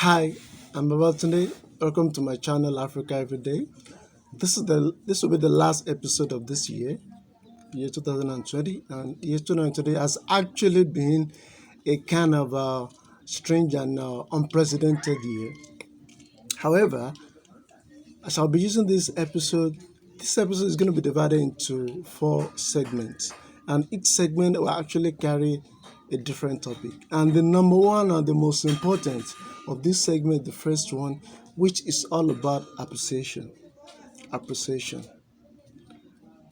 Hi, I'm Babatunde. Welcome to my channel Africa Every Day. This will be the last episode of this year 2020, and year 2020 has actually been a kind of strange and unprecedented year. However, as I'll be using this episode is going to be divided into four segments, and each segment will actually carry a different topic. And the number one and the most important of this segment, the first one, which is all about appreciation. Appreciation.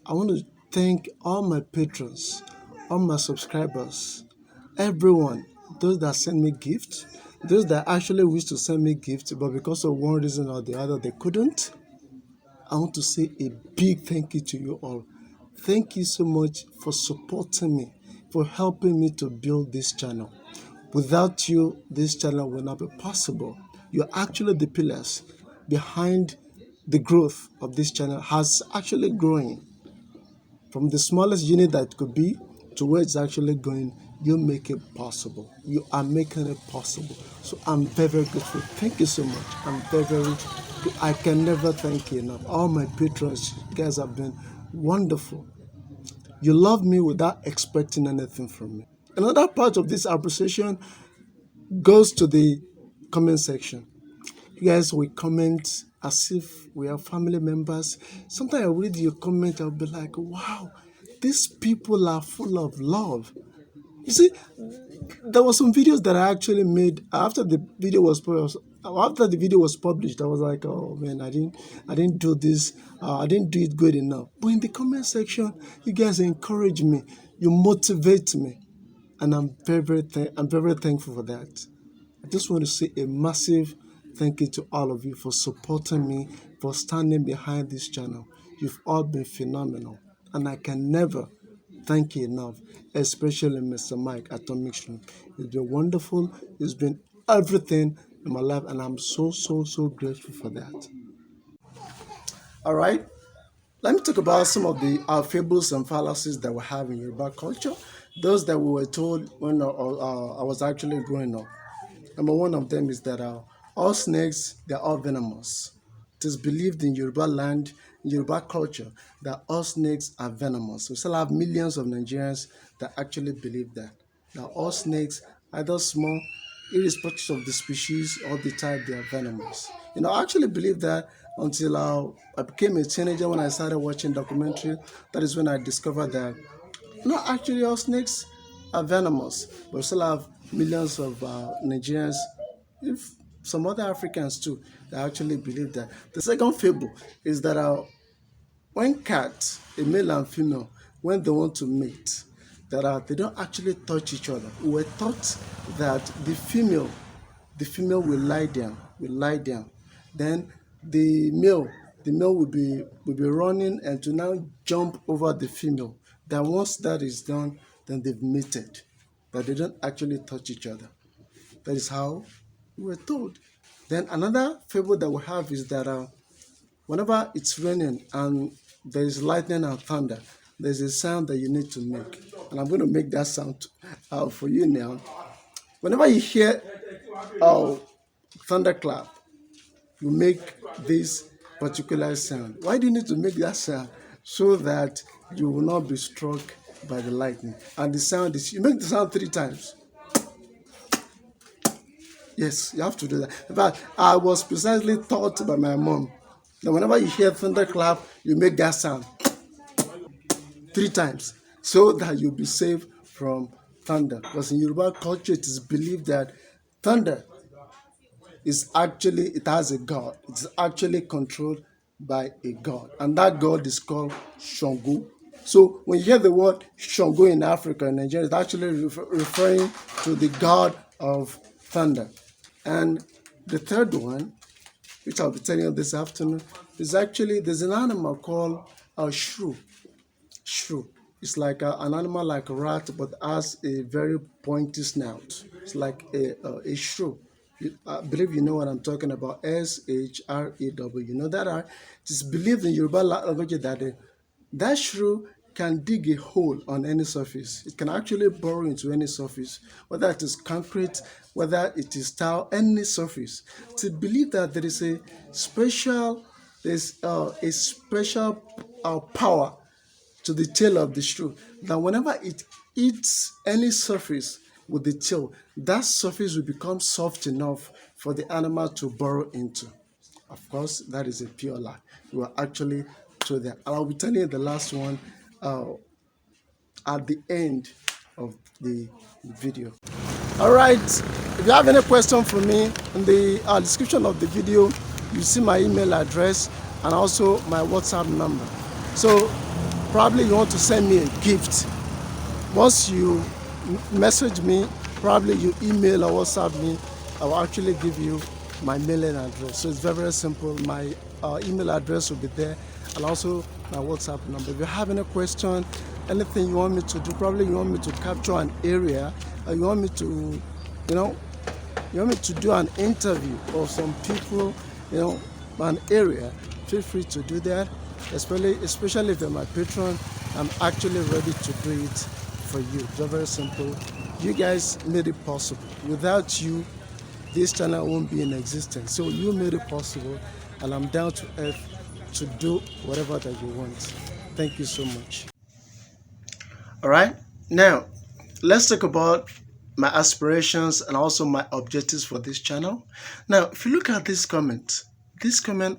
I want to thank all my patrons, all my subscribers, everyone, those that send me gifts, those that actually wish to send me gifts, but because of one reason or the other, they couldn't. I want to say a big thank you to you all. Thank you so much for supporting me, for helping me to build this channel. Without you, this channel will not be possible. You're actually the pillars behind the growth of this channel has actually growing. From the smallest unit that it could be to where it's actually going, you make it possible. You are making it possible. So I'm very, very grateful. Thank you so much. I can never thank you enough. All my patrons, you guys have been wonderful. You love me without expecting anything from me. Another part of this appreciation goes to the comment section. You guys will comment as if we are family members. Sometimes I read your comment, I'll be like, wow, these people are full of love. You see, there were some videos that I actually made after the video was published. I was like, oh man, I didn't do this. I didn't do it good enough. But in the comment section, you guys encourage me. You motivate me, and I'm very thankful for that. I just want to say a massive thank you to all of you for supporting me, for standing behind this channel. You've all been phenomenal, and I can never thank you enough, especially Mr. Mike at Atomic Shrimp. It's been wonderful. It's been everything in my life, and I'm so grateful for that. All right, let me talk about some of the fables and fallacies that we have in Yoruba culture, those that we were told when I was actually growing up. Number one of them is that all snakes, they're all venomous. It is believed in Yoruba land, in Yoruba culture, that all snakes are venomous. We still have millions of Nigerians that actually believe that. Now, all snakes, either small, irrespective of the species or the type, they are venomous. I actually believe that until I became a teenager when I started watching documentary. That is when I discovered that not actually all snakes are venomous, but we still have millions of Nigerians, if some other Africans too, that actually believe that. The second fable is that when cats, a male and female, when they want to mate, that they don't actually touch each other. We were taught that the female will lie down. Then the male will be running and to now jump over the female. Then once that is done, then they've mated. But they don't actually touch each other. That is how we were told. Then another fable that we have is that whenever it's raining and there is lightning and thunder, there's a sound that you need to make. And I'm going to make that sound for you now. Whenever you hear thunderclap, you make this particular sound. Why do you need to make that sound? So that you will not be struck by the lightning. And the sound is, you make the sound 3 times. Yes, you have to do that. In fact, I was precisely taught by my mom that whenever you hear thunderclap, you make that sound 3 times so that you'll be safe from thunder. Because in Yoruba culture, it is believed that thunder it has a god. It's actually controlled by a god. And that god is called Shango. So when you hear the word Shango in Africa and Nigeria, it's actually referring to the god of thunder. And the third one, which I'll be telling you this afternoon, is actually, there's an animal called a shrew. Shrew. It's like an animal like a rat, but has a very pointy snout. It's like a shrew. I believe you know what I'm talking about. SHREW. You know that it is believed in Yoruba language that that shrew can dig a hole on any surface. It can actually burrow into any surface, whether it is concrete, whether it is tile, any surface. To believe that there is a special, power to the tail of the shrew, that whenever it eats any surface with the tail, that surface will become soft enough for the animal to burrow into. Of course, that is a pure lie. You are actually through there. I'll be telling you the last one at the end of the video. All right. If you have any question for me, in the description of the video, you see my email address and also my WhatsApp number. So probably you want to send me a gift. Once you message me, probably you email or WhatsApp me, I will actually give you my mailing address. So it's very, very simple. My email address will be there, and also my WhatsApp number. If you have any question, anything you want me to do, probably you want me to capture an area, or you want me to, you want me to do an interview of some people, an area, feel free to do that. Especially if you're my patron, I'm actually ready to do it for you. It's very simple. You guys made it possible. Without you, this channel won't be in existence. So you made it possible, and I'm down to earth to do whatever that you want. Thank you so much. All right, now let's talk about my aspirations and also my objectives for this channel. Now, if you look at this comment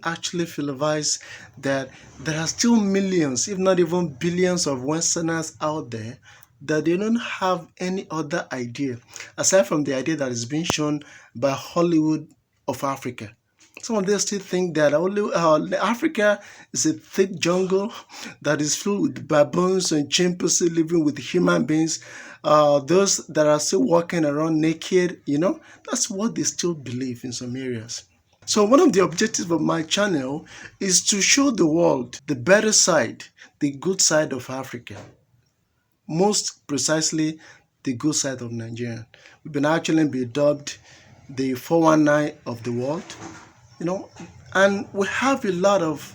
actually verifies that there are still millions, if not even billions, of Westerners out there that they don't have any other idea aside from the idea that is being shown by Hollywood of Africa. Some of them still think that Africa is a thick jungle that is filled with baboons and chimpanzees living with human beings. Those that are still walking around naked, that's what they still believe in some areas. So one of the objectives of my channel is to show the world the better side, the good side of Africa. Most precisely, the good side of Nigeria. We've been actually dubbed the 419 of the world, and we have a lot of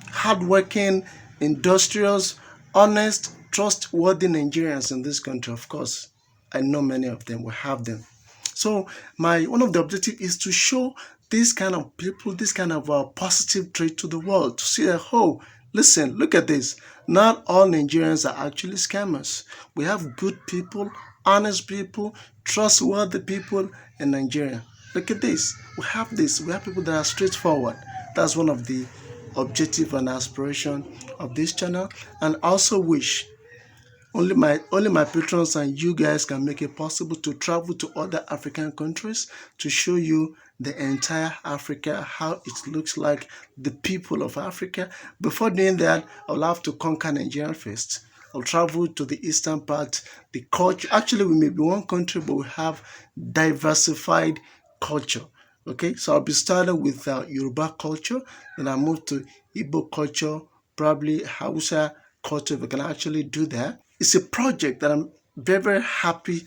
hardworking, industrious, honest, trustworthy Nigerians in this country. Of course, I know many of them. We have them. So one of the objectives is to show this kind of people, this kind of positive trait to the world, to see that, oh, listen, look at this. Not all Nigerians are actually scammers. We have good people, honest people, trustworthy people in Nigeria. Look at this. We have this. We have people that are straightforward. That's one of the objective and aspiration of this channel. And also wish only my patrons and you guys can make it possible to travel to other African countries to show you the entire Africa, how it looks like, the people of Africa. Before doing that, I'll have to conquer Nigeria first. I'll travel to the eastern part, the culture. Actually, we may be one country, but we have diversified culture. Okay, so I'll be starting with Yoruba culture, then I'll move to Igbo culture, probably Hausa culture, if we can actually do that. It's a project that I'm very, very happy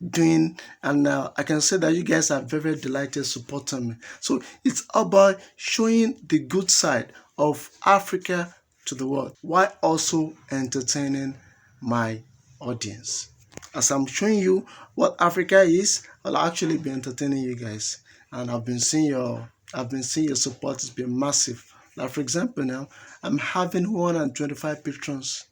doing, and I can say that you guys are very, very delighted supporting me. So it's about showing the good side of Africa to the world while also entertaining my audience. As I'm showing you what Africa is, I'll actually be entertaining you guys, and I've been seeing your support has been massive. Like, for example, now I'm having 125 patrons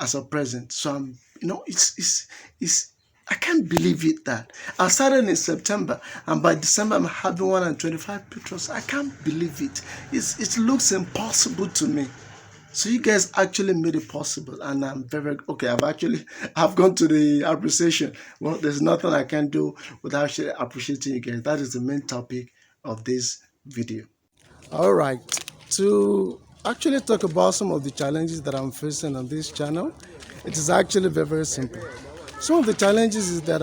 as a present. So I'm, it's I can't believe it that I started in September, and by December I'm having 125 patrons. I can't believe it. It looks impossible to me. So you guys actually made it possible, and I'm very okay. I've gone to the appreciation. Well, there's nothing I can do without actually appreciating you guys. That is the main topic of this video. All right, to actually talk about some of the challenges that I'm facing on this channel, it is actually very, very simple. Some of the challenges is that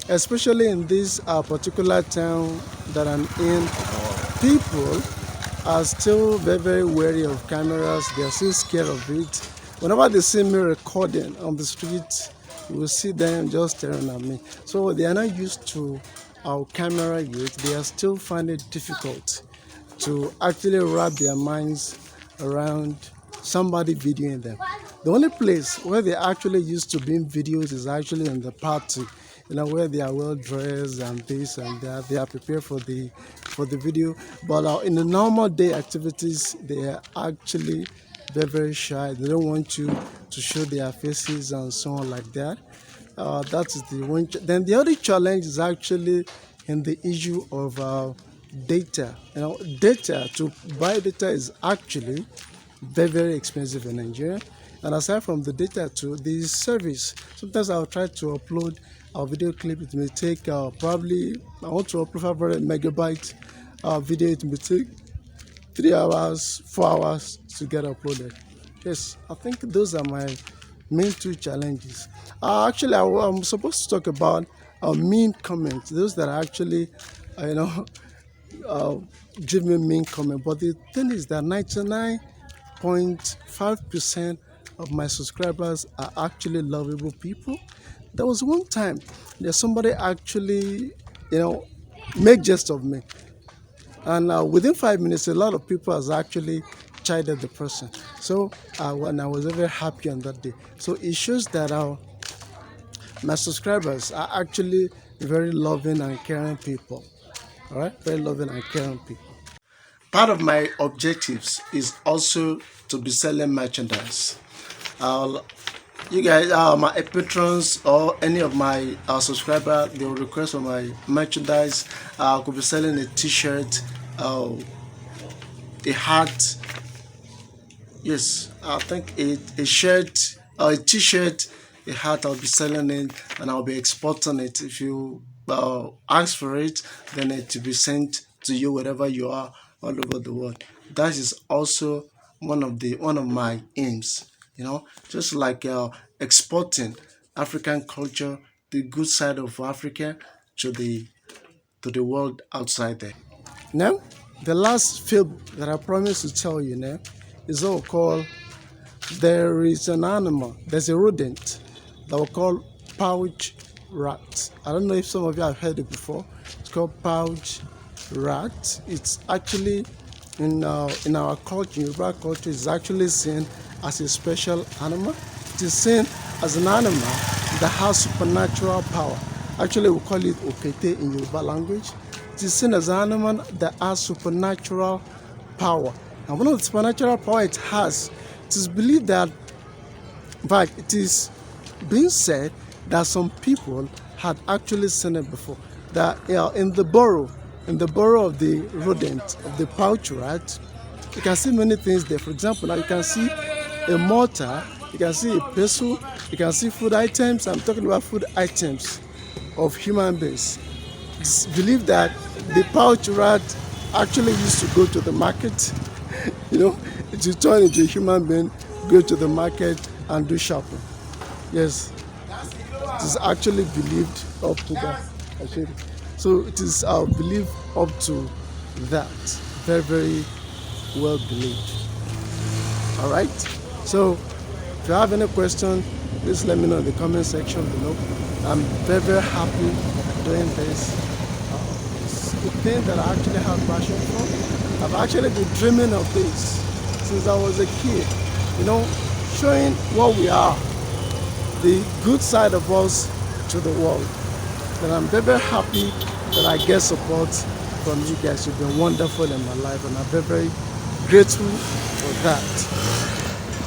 especially in this particular town that I'm in, people are still very, very wary of cameras. They are still scared of it. Whenever they see me recording on the street, you will see them just staring at me. So they are not used to our camera yet. They are still finding it difficult to actually wrap their minds around somebody videoing them. The only place where they actually used to being videos is actually in the party, where they are well dressed and this and that. They are prepared for the video. But in the normal day activities, they are actually very, very shy. They don't want you to show their faces and so on like that. That is the one. Then the other challenge is actually in the issue of data. Data, to buy data is actually very, very expensive in Nigeria. And aside from the data too, the service. Sometimes I'll try to upload a video clip. It may take probably, I want to upload 500 megabyte video. It may take 3 hours, 4 hours to get uploaded. Yes, I think those are my main two challenges. Actually, I'm supposed to talk about mean comments. Those that are actually, give me mean comment. But the thing is that 99.5% of my subscribers are actually lovable people. There was one time that somebody actually, make jest of me. And within 5 minutes, a lot of people has actually chided the person. So when I was very happy on that day. So it shows that my subscribers are actually very loving and caring people. All right, very loving and caring people. Part of my objectives is also to be selling merchandise. You guys, my patrons or any of my subscribers, they will request for my merchandise. I could be selling a t-shirt, a hat. Yes, I think a shirt, a t-shirt, a hat. I'll be selling it and I'll be exporting it. If you ask for it, then it will be sent to you wherever you are all over the world. That is also one of my aims. Just like exporting African culture, the good side of Africa, to the world outside there. Now, the last fable that I promised to tell you now is what we call, there is an animal, there's a rodent that we call pouch rat. I don't know if some of you have heard it before. It's called pouch rat. It's actually in our culture, in Yoruba culture, is actually seen as a special animal. It is seen as an animal that has supernatural power. Actually, we call it okete in Yoruba language. It is seen as an animal that has supernatural power. And one of the supernatural power it has, it is believed that, in fact, it is being said that some people had actually seen it before. That in the burrow of the rodent, of the pouch rat, you can see many things there. For example, now you can see a mortar, you can see a pestle, you can see food items. I'm talking about food items of human beings. It's believed that the pouch rat actually used to go to the market, to turn into a human being, go to the market and do shopping. Yes, it is actually believed up to that. So it is believed up to that. Very, very well believed. All right. So if you have any question, please let me know in the comment section below. I'm very, very happy doing this. It's a thing that I actually have passion for. I've actually been dreaming of this since I was a kid. Showing what we are, the good side of us to the world. And I'm very, very happy that I get support from you guys. You've been wonderful in my life, and I'm very, very grateful for that.